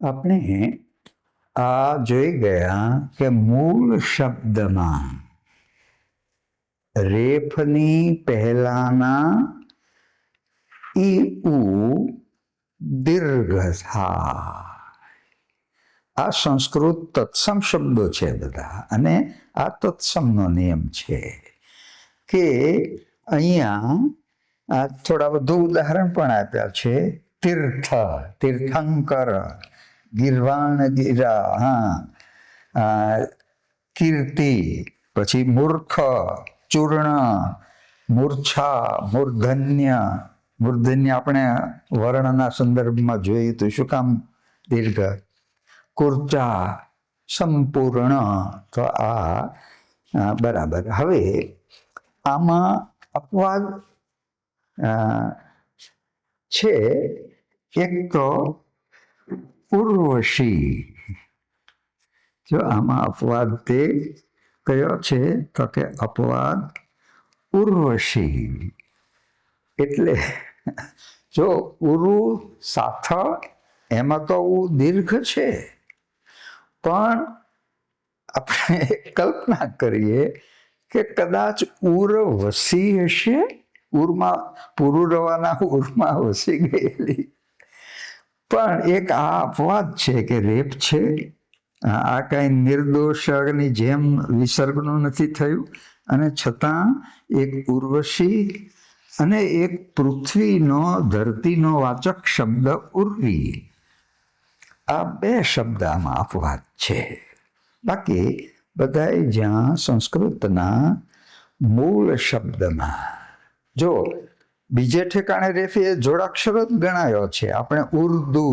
આપણે આ જોઈ ગયા કે મૂળ શબ્દમાં રેફની પહેલાના ઈ ઉ દીર્ઘ થાય. આ સંસ્કૃત તત્સમ શબ્દો છે બધા, અને આ તત્સમનો નિયમ છે કે અહીંયા થોડા વધુ ઉદાહરણ પણ આપ્યા છે. તીર્થ, તીર્થંકર, ગિરવાણ ગિરા, કીર્તિ, પછી મૂર્ખ, ચૂર્ણ, મૂર્છા, મૂર્ધન્ય. મૂર્ધન્ય આપણે વર્ણના સંદર્ભમાં જોઈએ તો શું કામ દીર્ઘ. કુર્ચા, સંપૂર્ણ. તો આ બરાબર. હવે આમાં અપવાદ છે. એક તો ઉર્વશી. જો આમાં અપવાદ તે કયો છે તો કે અપવાદ ઉર્વશી. એટલે જો ઉરુ સાથ એમાં તો દીર્ઘ છે, પણ આપણે કલ્પના કરીએ કે કદાચ ઉર્વશી હશે. ઉરમાં પુરુરવાના ઉરમાં વસી ગયેલી. પણ એક આ અપવાદ છે કે રેપ છે. આ કઈ નિર્દોષની જેમ વિસર્ગનું નથી થયું, અને છતાં એક ઉર્વશી અને એક પૃથ્વીનો, ધરતીનો વાચક શબ્દ ઉર્વી. આ બે શબ્દ આમાં અપવાદ છે. બાકી બધાય જ્યાં સંસ્કૃતના મૂળ શબ્દમાં જો બીજે ઠેકાણે રેફી એ જોડાક્ષર જ ગણાયો છે. આપણે ઉર્દુ,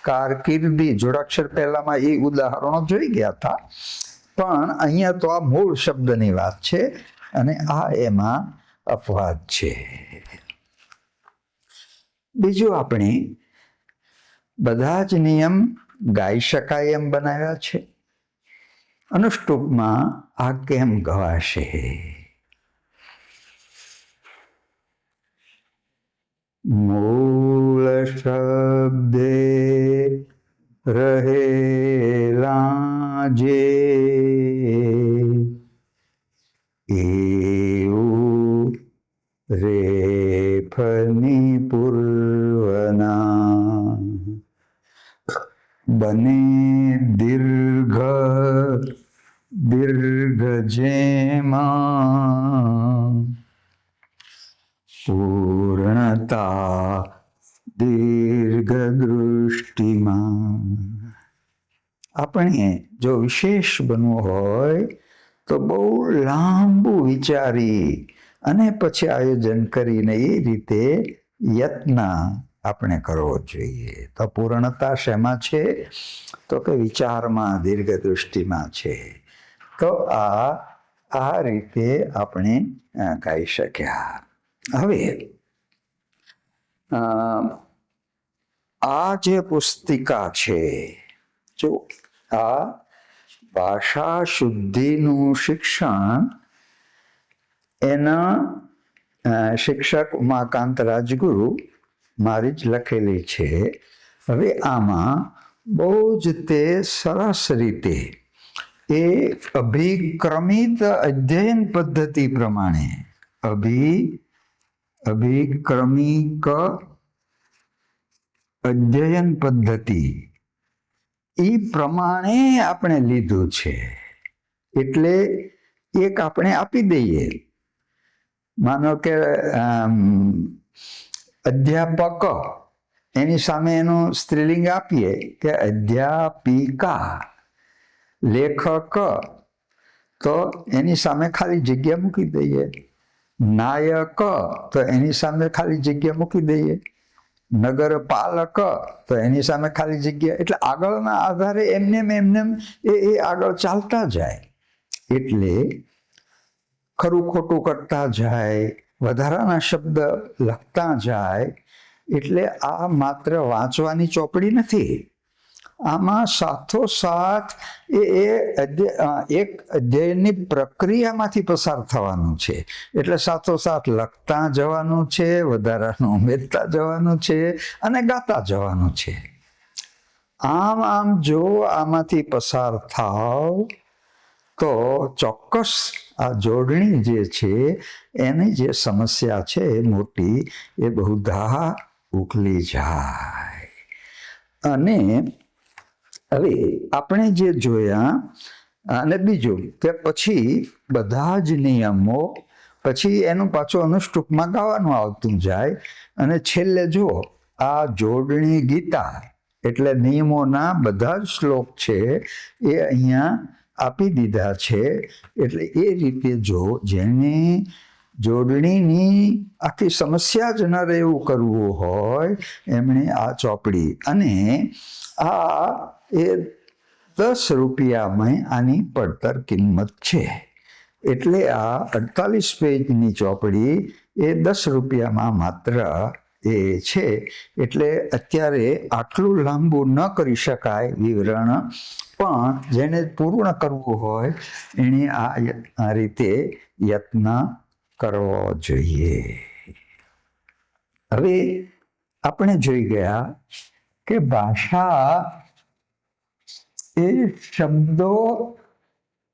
કારકિર્દી જોડાક્ષર પહેલામાં એ ઉદાહરણો જોઈ ગયા હતા, પણ અહીંયા તો આ મૂળ શબ્દની વાત છે, અને આ એમાં અપવાદ છે. બીજું આપણે બધા જ નિયમ ગાઈ શકાય એમ બનાવ્યા છે. અનુષ્ટુપમાં આ કેમ ગવાશે? મૂળ શબ્દે રહેલા જે એવું રેફની પૂર્વના બને દીર્ઘ. દીર્ઘ જેમાં પૂર્ણતા દીર્ઘ દૃષ્ટિમાં. આપણે જો વિશેષ બનવું હોય તો બહુ લાંબુ વિચારી અને પછી આયોજન કરીને એ રીતે યત્ન આપણે કરવો જોઈએ. તો પૂર્ણતા શેમાં છે તો કે વિચારમાં, દીર્ઘ દૃષ્ટિમાં છે. તો આ રીતે આપણે ગાઈ શક્યા. હવે આ જે પુસ્તિકા છે, જો આ ભાષા શુદ્ધિનું શિક્ષણ એના શિક્ષક ઉમાકાંત રાજગુરુ મારી જ લખેલી છે. હવે આમાં બહુ જ તે સરસ રીતે એ અભિક્રમિત અધ્યયન પદ્ધતિ પ્રમાણે અભિક્રમિક અધ્યયન પદ્ધતિ એ પ્રમાણે આપણે લીધું છે. એટલે એક આપણે આપી દઈએ. માનો કે અધ્યાપક, એની સામે એનું સ્ત્રીલિંગ આપીએ કે અધ્યાપિકા. લેખક, તો એની સામે ખાલી જગ્યા મૂકી દઈએ. નાયક, તો એની સામે ખાલી જગ્યા મૂકી દઈએ. નગરપાલક, તો એની સામે ખાલી જગ્યા. એટલે આગળના આધારે એમને એ આગળ ચાલતા જાય. એટલે ખરું ખોટું કરતા જાય, વધારાના શબ્દ લખતા જાય. એટલે આ માત્ર વાંચવાની ચોપડી નથી. આમાં સાથોસાથ એક અધ્યયનની પ્રક્રિયામાંથી પસાર થવાનું છે. એટલે સાથોસાથ લખતા જવાનું છે, વધારાનું ઉમેરતા જવાનું છે, અને ગાતા જવાનું છે. આમ જો આમાંથી પસાર થાવ તો ચોક્કસ આ જોડણી જે છે એની જે સમસ્યા છે મોટી એ બહુધા ઉકલી જાય. અને હવે આપણે જે જોયા અને બીજું કે પછી બધા જ નિયમો પછી એનું પાછું અનુષ્ટુપમાં ગાવાનું આવતું જાય અને છેલ્લે જુઓ આ જોડણી ગીતા એટલે નિયમોના બધા જ શ્લોક છે એ અહીંયા આપી દીધા છે. એટલે એ રીતે જો જેને જોડણીની આખી સમસ્યા જ ન રહેવું કરવું હોય એમણે આ ચોપડી અને આ એ 10 રૂપિયામાં આની પડતર કિંમત છે. એટલે આ 48 પેજની ચોપડી એ 10 રૂપિયામાં માત્ર એ છે. એટલે અત્યારે આટલું લાંબુ ન કરી શકાય વિવરણ, પણ જેને પૂર્ણ કરવું હોય એણે આ રીતે યત્ન કરવો જોઈએ. હવે આપણે જોઈ ગયા કે ભાષા એ શબ્દો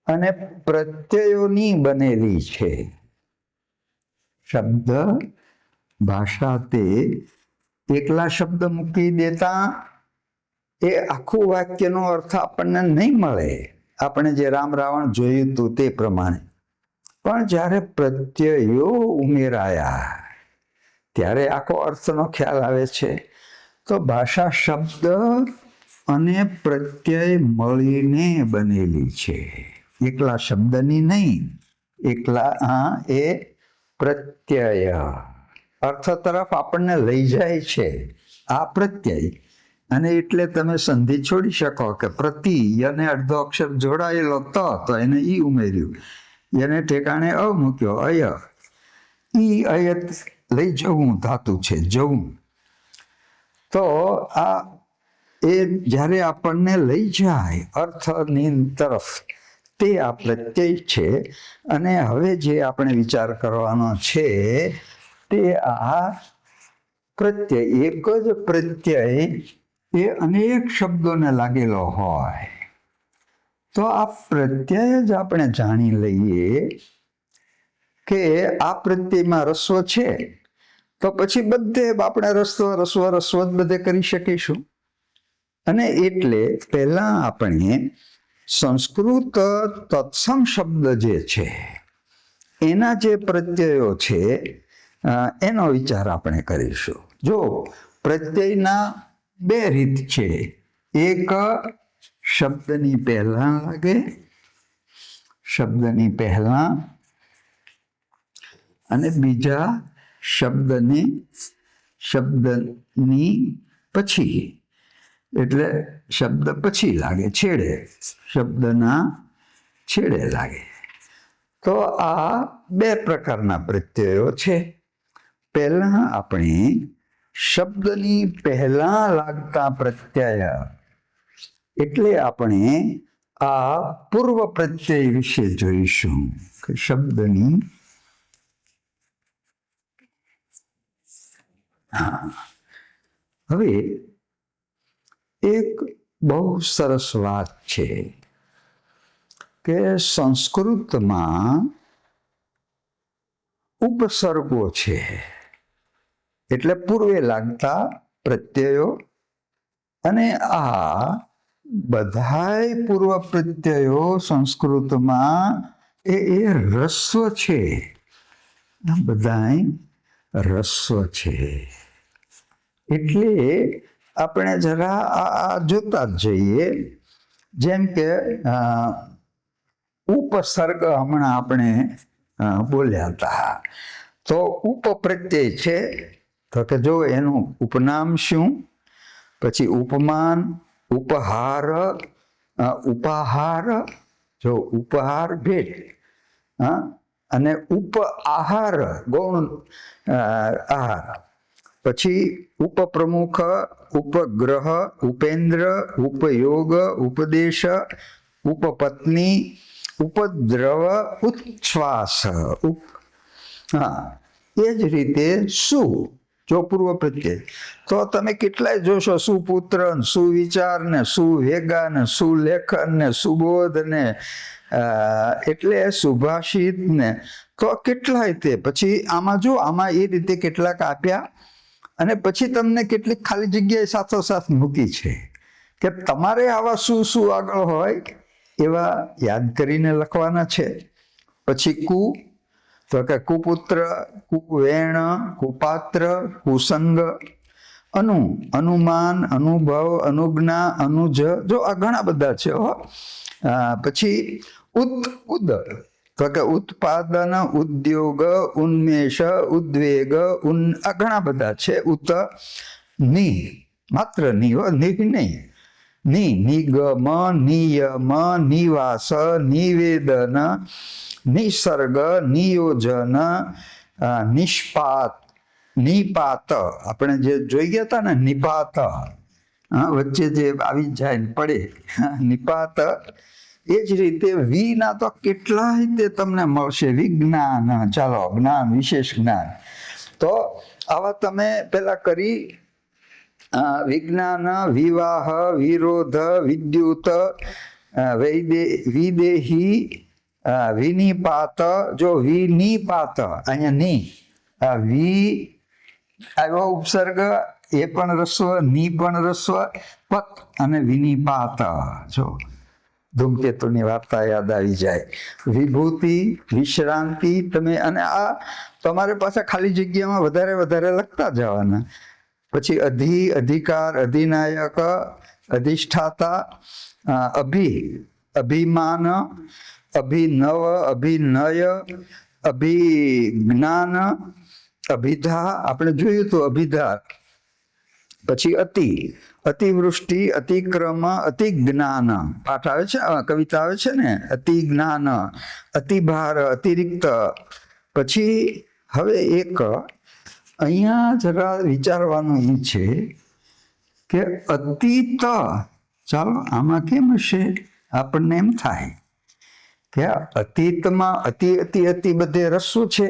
અને પ્રત્યયોની બનેલી છે. શબ્દ ભાષા તે એકલા શબ્દ મૂકી દેતા એ આખું વાક્યનો અર્થ આપણને નહીં મળે. આપણે જે રામ રાવણ જોયું હતું તે પ્રમાણે. પણ જ્યારે પ્રત્યયો ઉમેરાયા ત્યારે આખો અર્થનો ખ્યાલ આવે છે. તો ભાષા શબ્દ અને પ્રત્યય મળીને બનેલી છે, એકલા શબ્દની નહીં. એકલા એ પ્રત્યય અર્થ તરફ આપણને લઈ જાય છે આ પ્રત્યય. અને એટલે તમે સંધિ છોડી શકો કે પ્રતિ અને અડધો અક્ષર જોડાયેલો તો એને ઈ ઉમેર્યું, એને ઠેકાણે અ મૂક્યો અય. ઈ અયત લઈ જવું ધાતુ છે, જવું. તો આ એ જ્યારે આપણને લઈ જાય અર્થની તરફ તે આ પ્રત્યય છે. અને હવે જે આપણે વિચાર કરવાનો છે તે આ પ્રત્યય, એક જ પ્રત્યય એ અનેક શબ્દોને લાગેલો હોય તો આ પ્રત્યય જ આપણે જાણી લઈએ કે આ પ્રત્યયમાં રસ્વ છે તો પછી બધે આપણે રસ્વ જ બધે કરી શકીશું. અને એટલે પહેલા આપણે સંસ્કૃત તત્સમ શબ્દ જે છે એના જે પ્રત્યયો છે એનો વિચાર આપણે કરીશું. જો પ્રત્યયના 2 રીત છે. એક શબ્દની પહેલા લાગે, શબ્દની પહેલા, અને બીજા શબ્દની પછી. એટલે શબ્દ પછી લાગે, છેડે, શબ્દના છેડે લાગે. તો આ 2 પ્રકારના પ્રત્યયો છે. પહેલા આપણે શબ્દની પહેલા લાગતા પ્રત્યય એટલે આપણે આ પૂર્વ પ્રત્યય વિશે જોઈશું કે શબ્દની હવે એક બહુ સરસ વાત છે કે સંસ્કૃતમાં ઉપસર્ગો છે એટલે પૂર્વે લાગતા પ્રત્યયો. અને આ બધાય પૂર્વ પ્રત્યયો સંસ્કૃતમાં એ રસ્વ છે. બધાય રસ્વ છે. એટલે આપણે જરા આ જોતા જ જઈએ. જેમ કે ઉપસર્ગ હમણાં આપણે બોલ્યા હતા. તો ઉપપ્રત્યય છે તો કે જો એનું ઉપનામ શું, પછી ઉપમાન, ઉપહાર, ઉપાહાર, જો ઉપહાર ભેટ, અને ઉપઆહાર ગૌણ આહાર, પછી ઉપપ્રમુખ, ઉપગ્રહ, ઉપેન્દ્ર, ઉપયોગ, ઉપદેશ, ઉપપત્ની, ઉપદ્રવ, ઉચ્છ્વાસ. એ જ રીતે સુ જો પૂર્વ પ્રત્યય, તો તમે કેટલાય જોશો સુપુત્ર ને સુવિચાર ને સુવેગા ને સુલેખન ને સુબોધ ને એટલે સુભાષિત ને, તો કેટલાય તે પછી આમાં જો આમાં એ રીતે કેટલાક આપ્યા અને પછી તમને કેટલીક ખાલી જગ્યાએ સાથોસાથ મૂકી છે કે તમારે આવા શું શું આગળ હોય એવા યાદ કરીને લખવાના છે. પછી કુ, તો કે કુપુત્ર, કુવેણ, કુપાત્ર, કુસંગ, અનુમાન, અનુભવ, અનુજ્ઞા, અનુજ, જો આ ઘણા બધા છે હો. પછી ઉદ, તો કે ઉત્પાદન, ઉદ્યોગ, ઉન્મેષ, ઉદ્વેગ, આ ઘણા બધા છે. ની, માત્ર ની હો, નહીં. નિગમ, નિયમ, નિવાસ, નિવેદન, નિસર્ગ, નિયોજન, નિષ્પાત, નિપાત, આપણે જે જોઈ ગયા હતા ને નિપાત, વચ્ચે જે આવી જાય ને પડે, નિપાત. એ જ રીતે વિના તો કેટલાય તે તમને મળશે. વિજ્ઞાન, ચાલો જ્ઞાન, વિશેષ જ્ઞાન, તો આવા તમે પેલા કરી વિજ્ઞાન, વિવાહ, વિરોધ, વિદ્યુત, વિદેહી, વિનિપાત, જો વિનિપાત, અહીંયા ની, આવ્યો ઉપસર્ગ, એ પણ રસ્વ, ની પણ રસ્વ, પત અને વિનિપાત. જો ધૂમકેતુની વાર્તા યાદ આવી જાય. વિભૂતિ, વિશ્રાંતિ, તમે અને આ તમારે પાછા ખાલી જગ્યામાં વધારે વધારે લખતા જવાના. પછી અધિકાર, અધિનાયક, અધિષ્ઠાતા, અભિમાન, અભિનવ, અભિનય, અભિજ્ઞાન, અભિધા, આપણે જોયું હતું અભિધા. પછી અતિવૃષ્ટિ, અતિક્રમ, અતિજ્ઞાન, પાઠ આવે છે, કવિતા આવે છે ને, અતિજ્ઞાન, અતિભાર, અતિરિક્ત. પછી હવે એક અહીંયા જરા વિચારવાનું એ છે કે અતીત, ચાલો આમાં કેમ હશે? આપણને એમ થાય કે અતીતમાં અતિ બધે રસ્વ છે,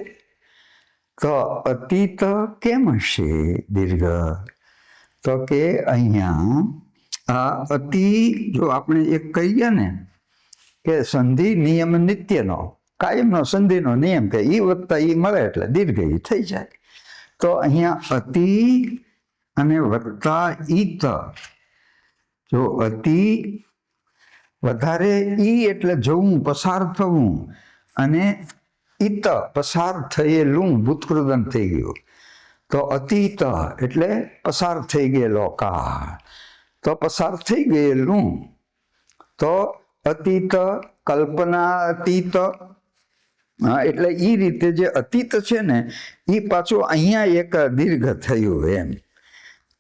તો અતીત કેમ હશે દીર્ઘ? તો કે અહીંયા આ અતિ, જો આપણે એક કહીએ ને કે સંધિ નિયમ નિત્યનો, કાયમનો સંધિનો નિયમ કે ઈ વત્તા ઈ મળે એટલે દીર્ઘ ઈ થઈ જાય. તો અહીંયા અતિ અને વત્તા ઈત, જો અતિ વધારે, ઈ એટલે જવું, પસાર થવું, અને ઈત પસાર થયેલું, ભૂતકૃદન થઈ ગયું. તો અતીત એટલે પસાર થઈ ગયેલો કાળ, તો પસાર થઈ ગયેલું. તો અતીત, કલ્પના અતીત, એટલે એ રીતે જે અતીત છે ને એ પાછું અહીંયા એક દીર્ઘ થયું એમ.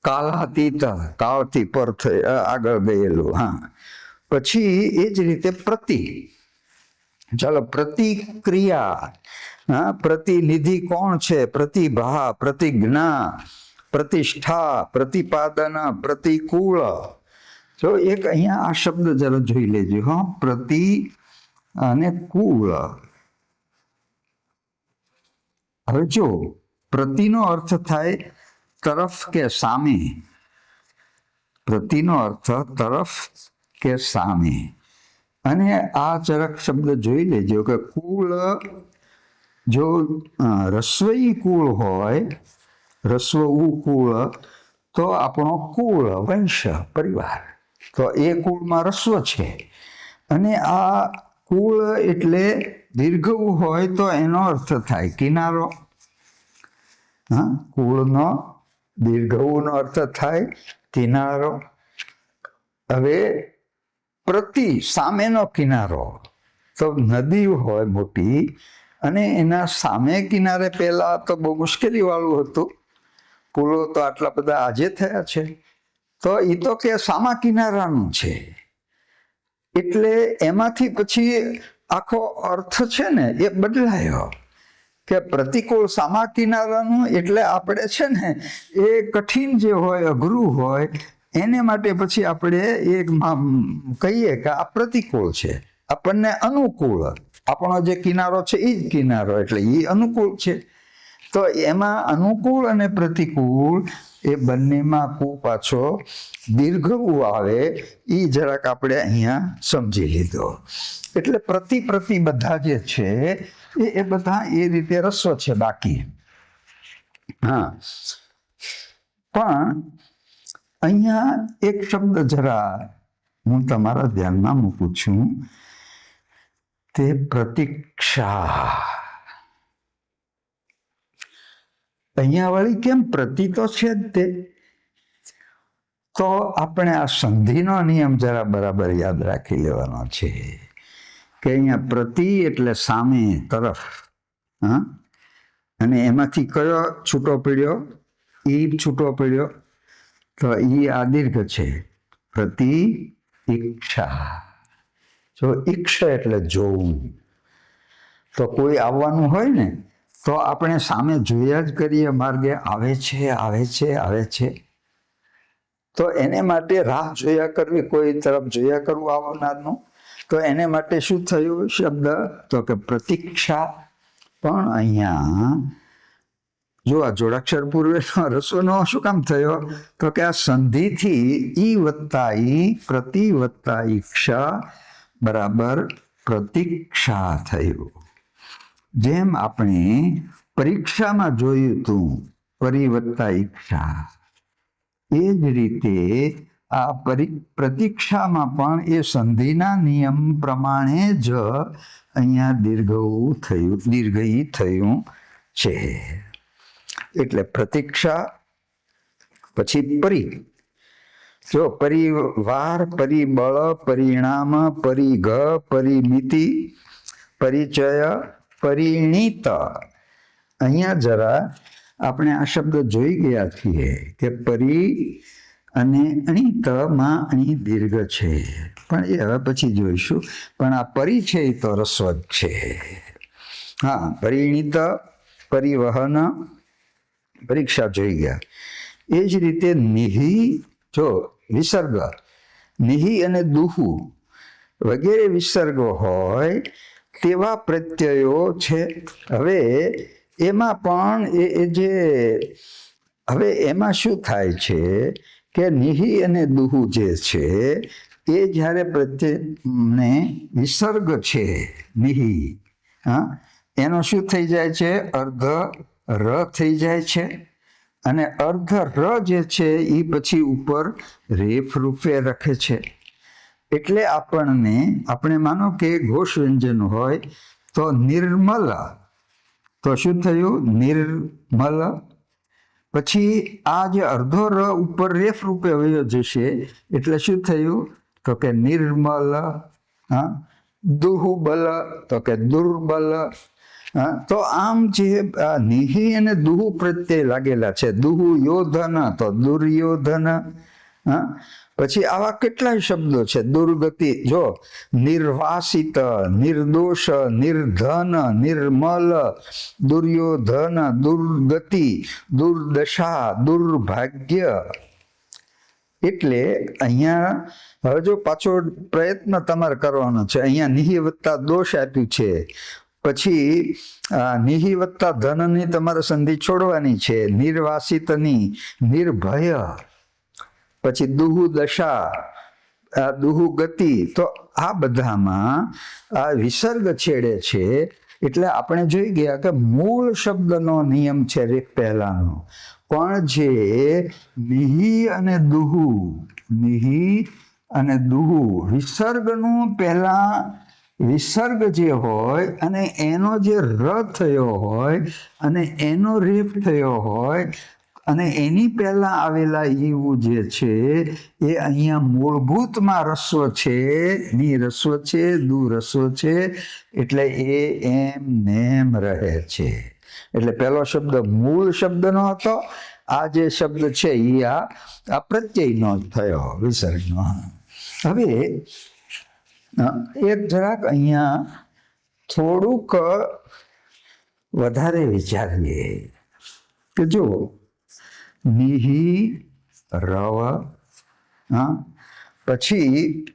કાલાતીત, કાળથી પર થઈ આગળ ગયેલું. પછી એ જ રીતે પ્રતિ, ચાલો પ્રતિક્રિયા, પ્રતિનિધિ કોણ છે? પ્રતિભા, પ્રતિજ્ઞા, પ્રતિષ્ઠા, પ્રતિપાદન, પ્રતિકૂળ. જો એક અહીંયા આ શબ્દ જરા જોઈ લેજો. પ્રતિ અને કૂળ. હવે જો પ્રતિનો અર્થ થાય તરફ કે સામે, પ્રતિનો અર્થ તરફ કે સામે. અને આ જરાક શબ્દ જોઈ લેજો કે કુળ, જો રસ્વઈ કુળ હોય, રસ્વ ઉ કુળ, તો આપણો કુળ, વંશ, પરિવાર, તો એ કુળમાં રસ્વ છે. અને આ કુળ એટલે દીર્ઘ હોય તો એનો અર્થ થાય કિનારો. કુળનો દીર્ઘનો અર્થ થાય કિનારો. હવે પ્રતિ, સામેનો કિનારો, તો નદી હોય મોટી અને એના સામે કિનારે પહેલા તો બહુ મુશ્કેલી વાળું હતું. પુલો તો આટલા બધા આજે થયા છે, તો એ તો કે સામા કિનારાનું છે. એટલે એમાંથી પછી આખો અર્થ છે ને એ બદલાયો કે પ્રતિકૂળ સામા કિનારાનું, એટલે આપણે છે ને એ કઠિન જે હોય, અઘરું હોય, એને માટે પછી આપણે એક કહીએ કે આ પ્રતિકૂળ છે. આપણને અનુકૂળ, આપણો જે કિનારો છે એ જ કિનારો, એટલે એ અનુકૂળ છે. તો એમાં અનુકૂળ અને પ્રતિકૂળ એ બંનેમાં કુ પાછો દીર્ઘ ઉ આવે, એ જરાક આપણે અહીંયા સમજી લીધો. એટલે પ્રતિ બધા જે છે એ બધા એ રીતે રસ્વ છે બાકી. હા, પણ અહીંયા એક શબ્દ જરા હું તમારા ધ્યાનમાં મૂકું છું, તે પ્રતીક્ષા. અહીંયા વળી કેમ પ્રતિ તો છે જ તે, તો આપણે આ સંધિનો નિયમ જરા બરાબર યાદ રાખી લેવાનો છે કે અહીંયા પ્રતિ એટલે સામે તરફ. હા, અને એમાંથી કયો છૂટો પડ્યો? ઈ છૂટો પડ્યો, તો ઈ આ દીર્ઘ છે. પ્રતિ ઈક્ષા. જો ઈક્ષા એટલે જોવું, તો કોઈ આવવાનું હોય ને તો આપણે સામે જોયા જ કરીએ, માર્ગે આવે છે આવે છે આવે છે, તો એને માટે રાહ જોયા કરવી, કોઈ તરફ જોયા કરવું આવનારનું. તો એને માટે શું થયું શબ્દ? તો કે પ્રતીક્ષા. પણ અહીંયા જો આ જોડાક્ષર પૂર્વેનો રસોનો શું કામ થયો? તો કે આ સંધિથી ઈ વત્તા ઈ, પ્રતિ વત્તા ઈક્ષા બરાબર પ્રતીક્ષા થયું. જેમ આપણે પરીક્ષામાં જોયું હતું પરી વત્તા ઈક્ષા, એ જ રીતે આ પ્રતીક્ષામાં પણ એ સંધિના નિયમ પ્રમાણે જ અહીંયા દીર્ઘઈ થયું છે. એટલે પ્રતીક્ષા પછી પરી. જો પરિવાર, પરિબળ, પરિણામ, પરિઘ, પરિમિતિ, પરિચય, પરિણીત. અહીંયા જરા આપણે આ શબ્દ જોઈ ગયા છીએ કે પરી અને અણીતમાં અહીં દીર્ઘ છે, પણ એ હવે પછી જોઈશું. પણ આ પરી છે એ તો રસ્વ જ છે. હા, પરિણીત, પરિવહન, પરીક્ષા જોઈ ગયા. એ જ રીતે નિહિ, જો વિસર્ગ, નિહિ અને દુહુ વગેરે વિસર્ગો હોય તેવા પ્રત્યયો છે. હવે એમાં પણ હવે એમાં શું થાય છે કે નિહિ અને દુહુ જે છે એ જ્યારે પ્રત્યયને વિસર્ગ છે નિહિ, હા, એનો શું થઈ જાય છે? અર્ધ ર થઈ જાય છે. અને અર્ધ ર જે છે એ પછી ઉપર રેફ રૂપે રખે છે. એટલે આપણે માનો કે ઘોષ વ્યંજન હોય તો નિર્મલ, તો શું થયું? નિર્મલ. પછી આ જે અર્ધો ર ઉપર રેફ રૂપે વયો જશે એટલે શું થયું? તો કે નિર્મલ. હા, દુહુબલ, તો કે દુર્બલ. તો આમ જે નિહિ અને દુહુ પ્રત્યય લાગેલા છે, દુહુ યોધન તો દુર્યોધન. હા, પછી આવા કેટલાય શબ્દો છે. દુર્ગતિ, જો નિર્વાસિત, નિર્દોષ, નિર્ધન, નિર્મલ, દુર્યોધન, દુર્ગતિ, દુર્દશા, દુર્ભાગ્ય. એટલે અહીંયા હવે જો પાછો પ્રયત્ન તમારે કરવાનો છે. અહીંયા નિહિ વત્તા દોષ આપ્યું છે, પછી નિહિ વત્તા ધનની તમારે સંધિ છોડવાની છે, નિર્વાસિતની, નિર્ભય, પછી દુહુ દશા, દુહુ ગતિ. તો આ બધામાં આ વિસર્ગ છેડે છે. એટલે આપણે જોઈ ગયા કે મૂળ શબ્દનો નિયમ છે રે પહેલાનો, પણ જે નિહિ અને દુહુ, નિહિ અને દુહુ વિસર્ગનું પહેલા વિસર્ગ જે હોય અને એનો જે ર થયો હોય અને એનો રેફ થયો હોય અને એની પહેલા આવેલા ઈવું જે છે એ અહીંયા મૂળભૂતમાં રસ્વ છે, ની રસ્વ છે, દુ રસ્વ છે. એટલે એ એમ નેમ રહે છે. એટલે પહેલો શબ્દ મૂળ શબ્દનો હતો. આ જે શબ્દ છે એ આ પ્રત્યયનો થયો, વિસર્ગનો. હવે એક જરાક અહીંયા થોડુંક વધારે વિચારીએ કે જો નિહિ, રવ, હા, પછી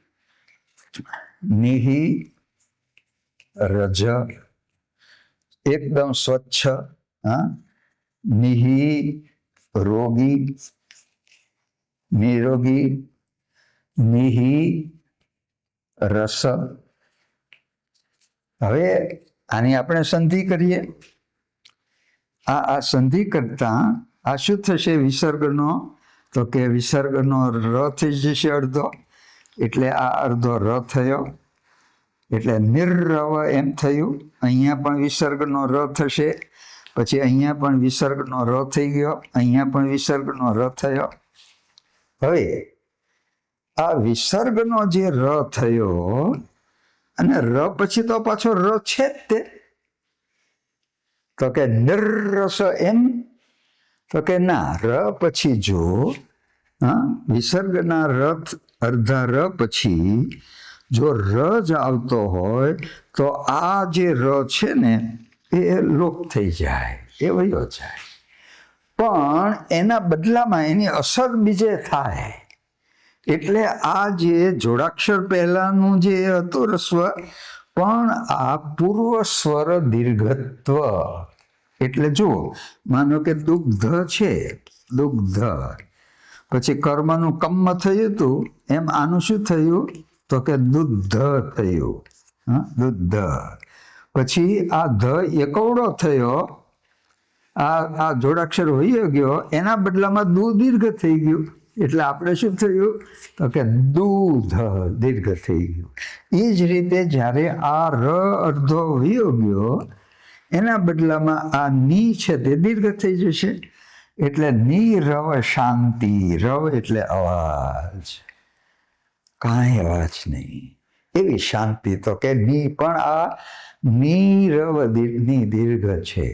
નિહિ, રજ, એકદમ સ્વચ્છ, હા, નિહી રોગી, નિરોગી, નિહી રસ. હવે આની આપણે સંધિ કરીએ. આ સંધિ કરતા આ શું થશે વિસર્ગનો? તો કે વિસર્ગનો ર થઈ જશે અડધો, એટલે આ અડધો ર થયો, એટલે નિર્રવ એમ થયું. અહીંયા પણ વિસર્ગનો ર થશે, પછી અહીંયા પણ વિસર્ગનો ર થઈ ગયો, અહીંયા પણ વિસર્ગનો ર થયો. હવે આ વિસર્ગનો જે ર થયો, અને ર પછી તો પાછો ર છે જ તે, તો કે નિર્રસ એમ? તો કે ના, ર પછી જો વિસર્ગના રથ અર્ધા ર પછી જો ર જ આવતો હોય તો આ જે ર છે ને એ લોપ થઈ જાય, એ વયો જાય. પણ એના બદલામાં એની અસર બીજે થાય. એટલે આ જે જોડાક્ષર પહેલાનું જે હતું રસ્વ, પણ આ પૂર્વ સ્વર દીર્ઘત્વ. એટલે જુઓ, માનો કે દુગ્ધ છે, દુગ્ધ, પછી કર્મનું કમ્મ થયું હતું, એમ આનું શું થયું? તો કે દુગ્ધ થયું. દુગ્ધ. પછી આ ધ એકવડો થયો, આ જોડાક્ષર હોઈ ગયો, એના બદલામાં દુ દીર્ઘ થઈ ગયું. એટલે આપણે શું થયું? તો કે દૂધ દીર્ઘ થઈ ગયું. એ જ રીતે જ્યારે આ ર અડધો વયો ગયો, એના બદલામાં આ ની છે તે દીર્ઘ થઈ જશે. એટલે ની રવ શાંતિ. રવ એટલે અવાજ, કાંઈ અવાજ નહીં, એવી શાંતિ. તો કે ની પણ આ ની રવ ની દીર્ઘ છે.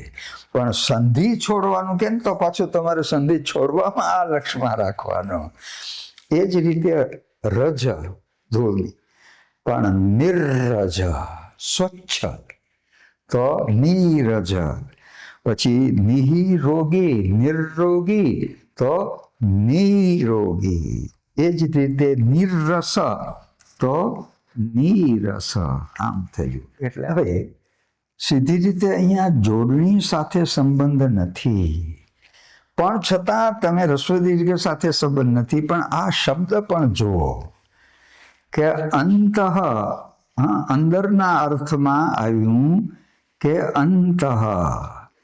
પણ સંધિ છોડવાનું કેમ? તો પાછું તમારે સંધિ છોડવામાં આ લક્ષમાં રાખવાનો. એ જ રીતે રજ ધૂળી, પણ નિર્રજ સ્વચ્છ, તો નીરજ. પછી નિહી રોગી, નિરોગી, તો નિરોગી. એ જ રીતે નિરસ, તો નીરસ. આમ થયું. એટલે હવે સીધી રીતે અહીંયા જોડણી સાથે સંબંધ નથી, પણ છતાં તમે રસ્વ દીર્ઘ સાથે સંબંધ નથી. પણ આ શબ્દ પણ જુઓ કે અંતઃ, અંદરના અર્થમાં આવ્યું કે અંતઃ.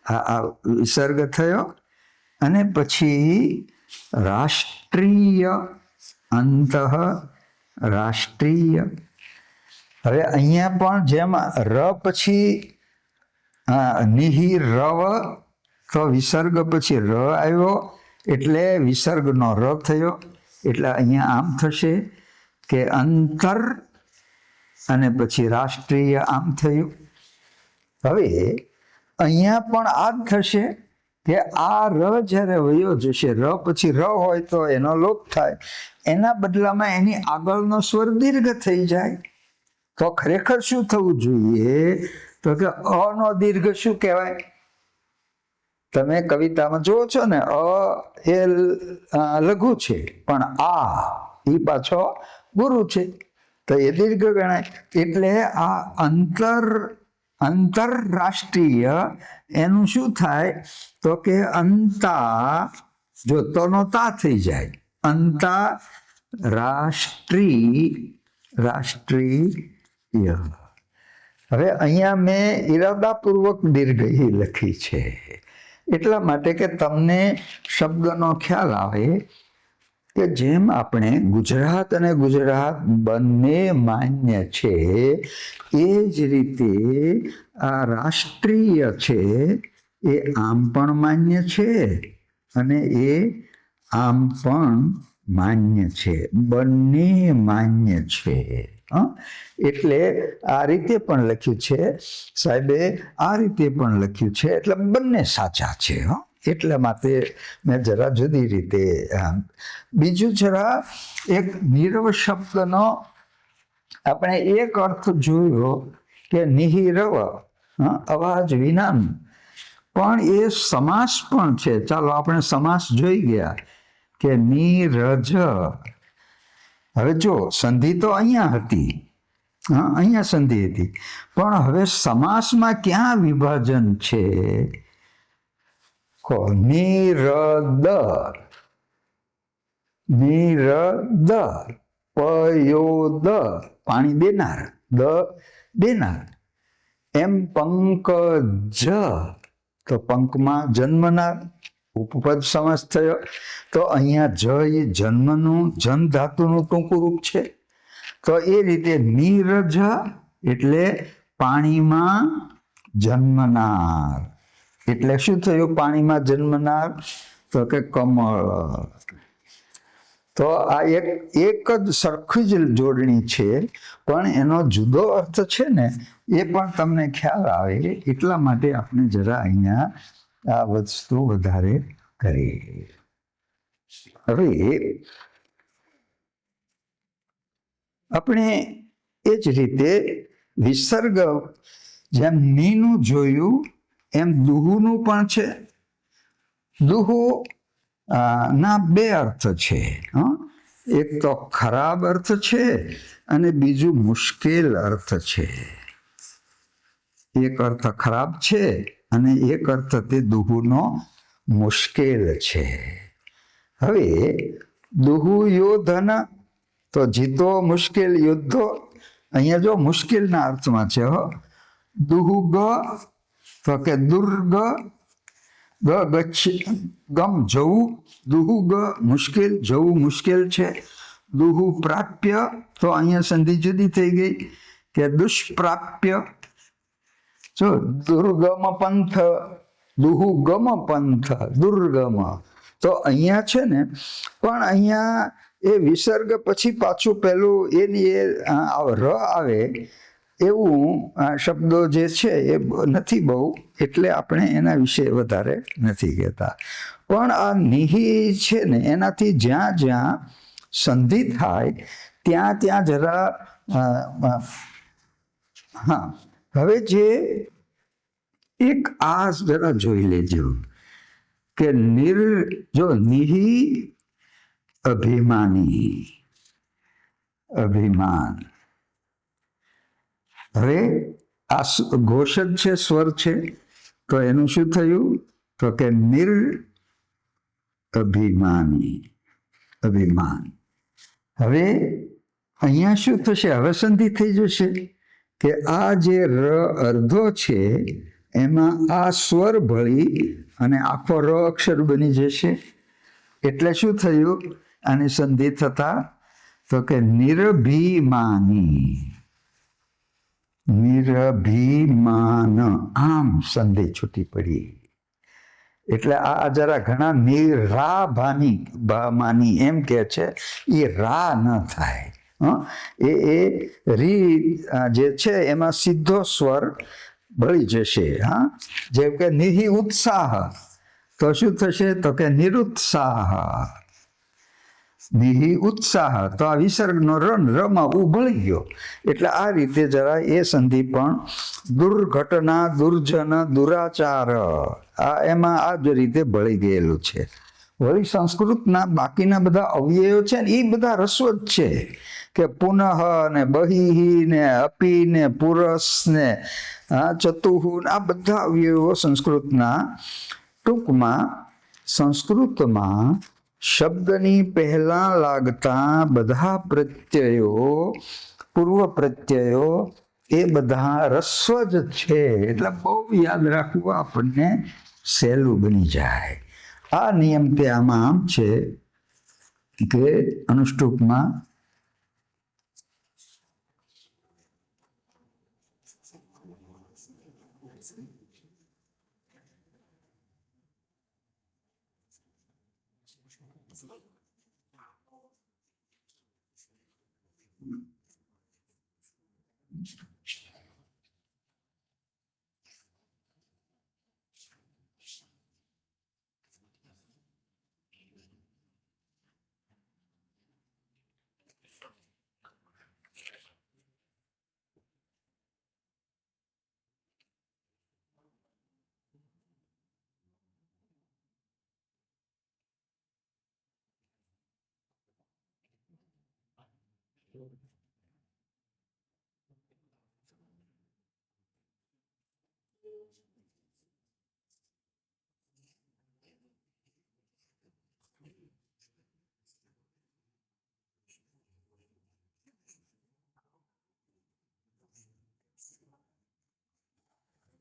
આ વિસર્ગ થયો, અને પછી રાષ્ટ્રીય, અંતઃ રાષ્ટ્રીય. હવે અહીંયા પણ જેમ ર પછી નિહિ રવ, તો વિસર્ગ પછી ર આવ્યો, એટલે વિસર્ગનો ર થયો. એટલે અહીંયા આમ થશે કે અંતર, અને પછી રાષ્ટ્રીય, આમ થયું. હવે અહીંયા પણ આ જ થશે કે આ ર જ્યારે વયો જશે, ર પછી ર હોય તો એનો લોપ થાય, એના બદલામાં એની આગળનો સ્વર દીર્ઘ થઈ જાય. તો ખરેખર શું થવું જોઈએ? તો કે અનો દીર્ઘ શું કહેવાય? તમે કવિતામાં જુઓ છો ને, અ એ લઘુ છે, પણ આ એ પાછો ગુરુ છે, તો એ દીર્ઘ ગણાય. એટલે આ આંતરરાષ્ટ્રીય એનું શું થાય? તો કે અંતા, જો તોનો તા થઈ જાય, અંતા રાષ્ટ્રીય. હવે અહીંયા મેં ઈરાદાપૂર્વક દીર્ઘ લખી છે, એટલા માટે કે તમને શબ્દનો ખ્યાલ આવે કે જેમ આપણે ગુજરાત અને ગુજરાત બંને માન્ય છે, એ જ રીતે આ રાષ્ટ્રીય છે એ આમ પણ માન્ય છે અને એ આમ પણ માન્ય છે, બંને માન્ય છે. એટલે આ રીતે પણ લખ્યું છે સાહેબે, આ રીતે પણ લખ્યું છે, એટલે બંને સાચા છે. એટલા માટે મેં જરા જુદી રીતે. બીજું જરા એક નીરવ શબ્દનો આપણે એક અર્થ જોયો કે નિહિરવ, અવાજ વિનાનું, પણ એ સમાસ પણ છે. ચાલો આપણે સમાસ જોઈ ગયા કે નીરજ. હવે જો સંધિ તો અહીંયા હતી, અહીંયા સંધિ હતી, પણ હવે સમાસમાં ક્યાં વિભાજન છે? નિરદર, નિરદર, પયોદર, પાણી દેનાર, દેનાર. એમ પંકજ, તો પંકમાં જન્મનાર, ઉપપદ સમાસ થયો. તો અહીંયા જ એ જન્મનું, જન ધાતુનું ટૂંકું રૂપ છે. તો એ રીતે નીરજ એટલે પાણીમાં જન્મનાર. એટલે શું થયું પાણીમાં જન્મનાર? તો કે કમળ. તો આ એક જ સરખી જ જોડણી છે, પણ એનો જુદો અર્થ છે ને, એ પણ તમને ખ્યાલ આવે એટલા માટે આપણે જરા અહીંયા આ વસ્તુ વધારે કરી. હવે આપણે એ જ રીતે વિસર્ગ, જેમ નીનું જોયું એમ દુહુનું પણ છે. દુહુ ના બે અર્થ છે. એક તો ખરાબ અર્થ છે અને બીજું મુશ્કેલ અર્થ છે. એક અર્થ ખરાબ છે અને એક અર્થ તે દુહુનો મુશ્કેલ છે. હવે દુહુ યોધન, તો જીતો મુશ્કેલ, યુદ્ધો. અહીંયા જો મુશ્કેલના અર્થમાં છે. દુહુ ગ, તો કે દુર્ગ, ગમ જવું, દુહુ ગ મુશ્કેલ, જવું મુશ્કેલ છે. દુહુ પ્રાપ્ય, તો અહીંયા સંધિ જુદી થઈ ગઈ કે દુષ્પ્રાપ્ય. જો દુર્ગમ પંથ, દુહુગમ પંથ, દુર્ગમ. તો અહીંયા છે ને, પણ અહીંયા એ વિસર્ગ પછી પાછું પેલું એની ર આવે એવું શબ્દો જે છે એ નથી બહુ, એટલે આપણે એના વિશે વધારે નથી કહેતા. પણ આ નિહી છે ને, એનાથી જ્યાં જ્યાં સંધિ થાય ત્યાં ત્યાં જરા હા. હવે જે એક આ જરા જોઈ લેજો કે જો નિહી અભિમાની, અભિમાન. હવે આ ઘોષક છે, સ્વર છે, તો એનું શું થયું? તો કે નિર અભિમાની, અભિમાન. હવે અહીંયા શું થશે? હવે સંધિ થઈ જશે કે આ જે ર અર્ધો છે એમાં આ સ્વર ભળી અને આખો ર અક્ષર બની જશે. એટલે શું થયું આની સંધિ થતા? તો કે નિરભિમાની, નિરભિમાન. આમ સંધિ છૂટી પડી. એટલે આ જરા ઘણા નિરાભાની ભામાની એમ કે છે, એ રા ન થાય. એ રી જે છે એમાં સીધો સ્વર ભળી જશે. જેમ કે નિહિ ઉત્સાહ, તો શું થશે? તો કે નિરુત્સાહ. નિહિ ઉત્સાહ, તો આ વિસર્ગનો રન, રમાં ઉ ભળી ગયો. એટલે આ રીતે જરા એ સંધિ પણ દુર્ઘટના, દુર્જન, દુરાચાર, એમાં આ જ રીતે ભળી ગયેલું છે. વળી સંસ્કૃતના બાકીના બધા અવયવો છે ને, એ બધા રસવત છે કે પુનઃ ને બહિ ને અપી ને પુરસ ને ચતુહુ, આ બધા અવયવો સંસ્કૃતના. ટૂંકમાં સંસ્કૃતમાં શબ્દની પહેલા લાગતા બધા પ્રત્યયો, પૂર્વ પ્રત્યયો, એ બધા રસ્વ જ છે. એટલે બહુ યાદ રાખવું આપણને સહેલું બની જાય. આ નિયમ તે આમાં આમ છે કે અનુષ્ટુપમાં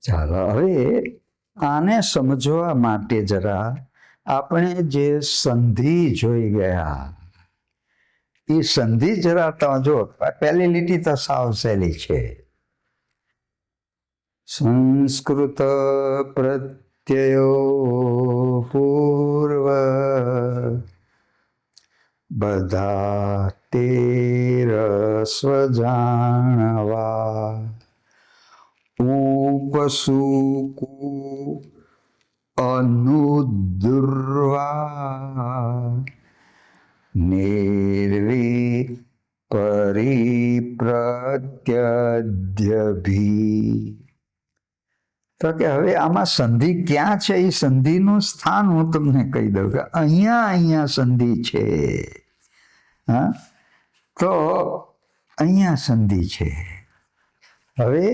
ચાલો હવે આને સમજવા માટે જરા આપણે જે સંધિ જોઈ ગયા એ સંધિ જરા તમે જો પહેલી લીટી તો સાવ સહેલી છે. સંસ્કૃત પ્રત્યયો પૂર્વ બધા તેરસ્વ જાણવા ઉપસુકુ અનુદુર્વા નિર્વી પરિપ્રત્યદ્યભી. તો કે હવે આમાં સંધિ ક્યાં છે એ સંધિનું સ્થાન હું તમને કહી દઉં કે અહીંયા સંધિ છે. હા, તો અહીંયા સંધિ છે. હવે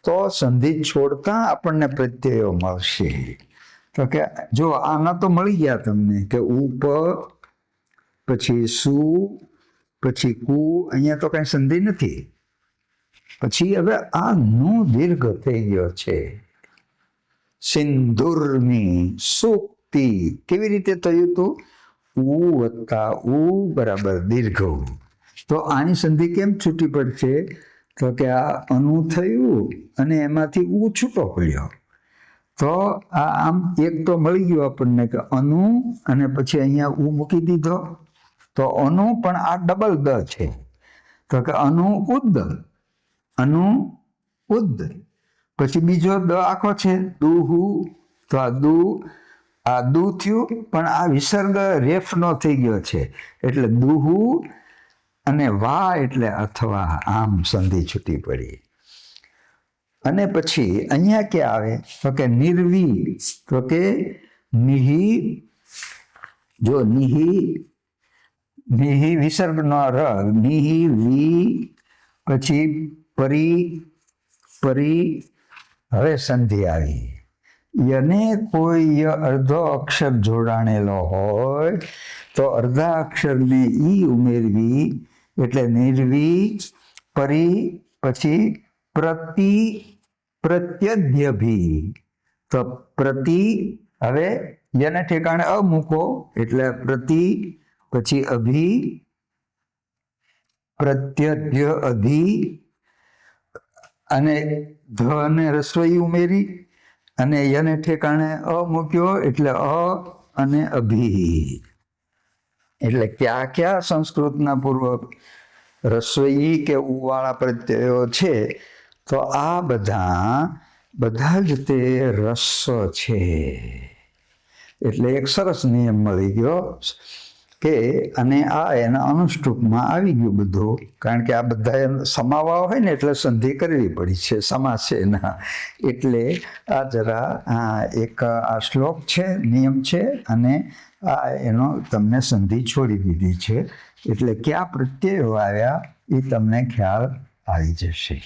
તો સંધિ છોડતા આપણને પ્રત્યયો મળશે. તો કે જો આના તો મળી ગયા તમને કે ઉપ પછી સુ પછી કુ, અહીંયા તો કઈ સંધિ નથી. પછી હવે આ નું દીર્ઘ થઈ ગયો છે. સિંદુરની સુક્તિ કેવી રીતે થયું હતું? ઉ વત્તા ઉ બરાબર દીર્ઘ. તો આની સંધિ કેમ છૂટી પડશે? તો કે આ અનુ થયું અને એમાંથી ઉ છૂટો પડ્યો. તો આ આમ એક તો મળી ગયું આપણને કે અનુ અને પછી અહીંયા ઉ મૂકી દીધો. તો અનુ પણ આ ડબલ દ છે. તો કે અનુ ઉદ્દ, અનુ ઉદ્દ. પછી બીજો દ આખો છે દુહુ. તો આ દુ થયું પણ આ વિસર્ગ રેફનો થઈ ગયો છે એટલે દુહુ અને વા એટલે અથવા આમ સંધિ છૂટી પડી. અને પછી અહીંયા ક્યાં આવે? તો કે નિર્વી. તો કે નિહી, જો નિહી વિસર્ગ નો ર, નિહી વી પછી પરી હવે સંધિ આવી. યને કોઈ અર્ધો અક્ષર જોડાણેલો હોય તો અર્ધા અક્ષરને ઈ ઉમેરવી એટલે નિર્વી પરી પછી પ્રત્યદ્યભી. તો પ્રતિ હવે યને ઠેકાણે અ મૂકો એટલે પ્રતિ પછી અભી પ્રત્યદ્ય અભી અને ધ અને રસોઈ ઉમેરી અને યને ઠેકાણે અ મૂક્યો એટલે અ અને અભી. એટલે ક્યાં સંસ્કૃતના પૂર્વ રસોઈ કે ઉવાળા પ્રત્યયો છે? તો આ બધા જ તે રસ્વ છે. એટલે એક સરસ નિયમ મળી ગયો કે અને આ એના અનુષ્ટુપમાં આવી ગયું બધું. કારણ કે આ બધા સમાવા હોય ને એટલે સંધિ કરવી પડી છે, સમાસ છે ના. એટલે આ જરા એક આ શ્લોક છે, નિયમ છે અને આ એનો તમને સંધિ છોડી દીધી છે. એટલે ક્યાં પ્રત્યયો આવ્યા એ તમને ખ્યાલ આવી જશે.